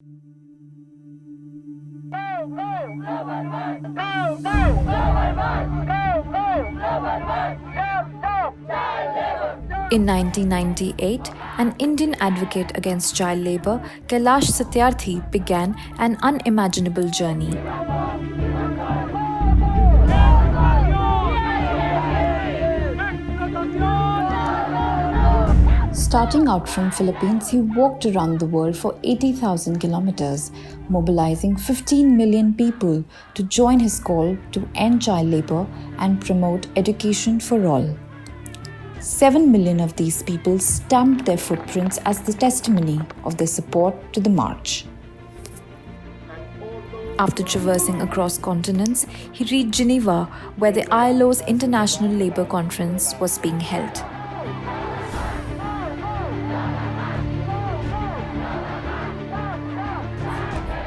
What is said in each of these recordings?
In 1998, an Indian advocate against child labour, Kailash Satyarthi, began an unimaginable journey. Starting out from Philippines, he walked around the world for 80,000 kilometers, mobilizing 15 million people to join his call to end child labour and promote education for all. 7 million of these people stamped their footprints as the testimony of their support to the march. After traversing across continents, he reached Geneva, where the ILO's International Labour Conference was being held.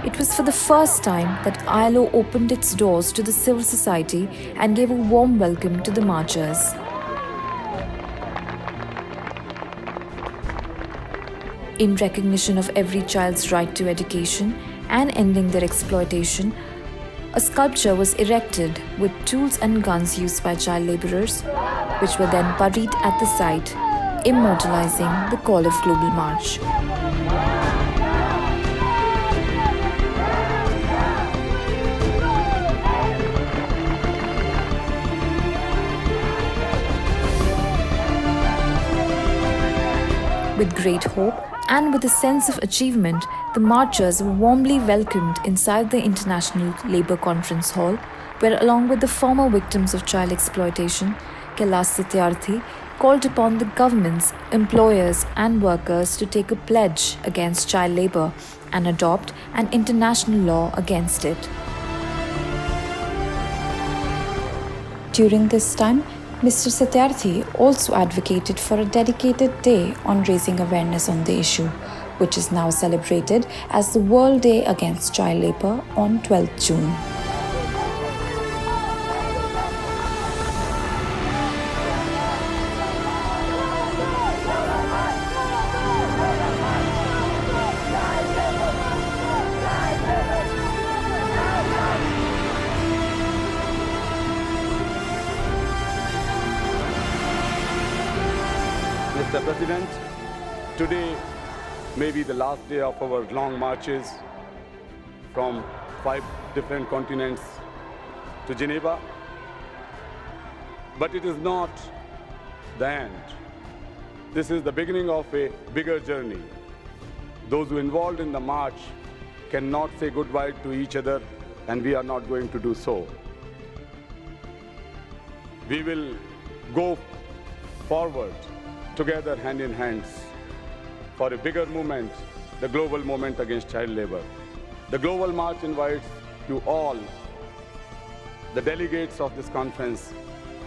It was for the first time that ILO opened its doors to the civil society and gave a warm welcome to the marchers. In recognition of every child's right to education and ending their exploitation, a sculpture was erected with tools and guns used by child laborers, which were then buried at the site, immortalizing the call of global march. With great hope and with a sense of achievement, the marchers were warmly welcomed inside the International Labour Conference Hall, where, along with the former victims of child exploitation, Kailash Satyarthi called upon the governments, employers and workers to take a pledge against child labour and adopt an international law against it. During this time, Mr. Satyarthi also advocated for a dedicated day on raising awareness on the issue, which is now celebrated as the World Day Against Child Labour on 12th June. Mr. President, today may be the last day of our long marches from 5 different continents to Geneva. But it is not the end. This is the beginning of a bigger journey. Those who involved in the march cannot say goodbye to each other, and we are not going to do so. We will go forward together hand in hands for a bigger movement, the global movement against child labor. The global march invites you all, the delegates of this conference,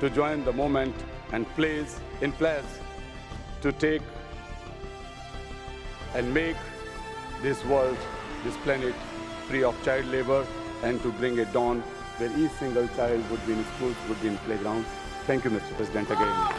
to join the movement and place to take and make this world, this planet, free of child labor, and to bring a dawn where each single child would be in schools, would be in playgrounds. Thank you, Mr. President, again.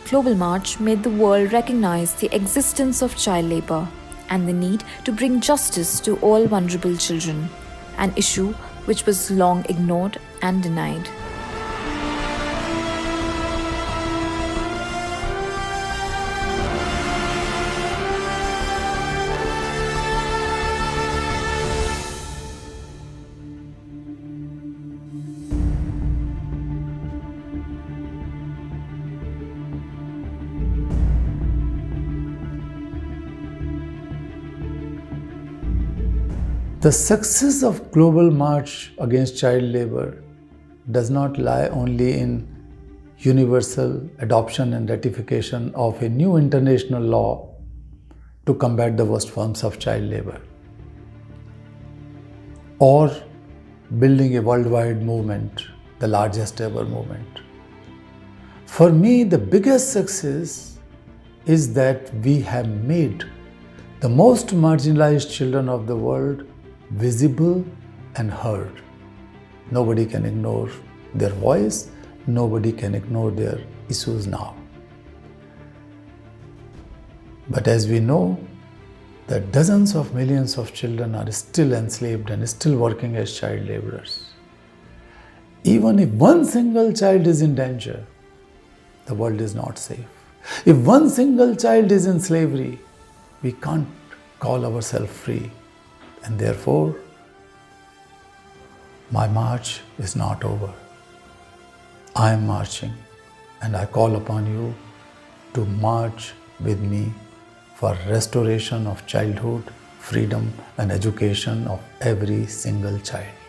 Global March made the world recognize the existence of child labour and the need to bring justice to all vulnerable children, an issue which was long ignored and denied. The success of global march against child labor does not lie only in universal adoption and ratification of a new international law to combat the worst forms of child labor, or building a worldwide movement, the largest ever movement. For me, the biggest success is that we have made the most marginalized children of the world visible and heard. Nobody can ignore their voice, nobody can ignore their issues now. But as we know, that dozens of millions of children are still enslaved and still working as child laborers. Even if one single child is in danger, the world is not safe. If one single child is in slavery, we can't call ourselves free. And therefore, my march is not over. I am marching, and I call upon you to march with me for restoration of childhood, freedom and education of every single child.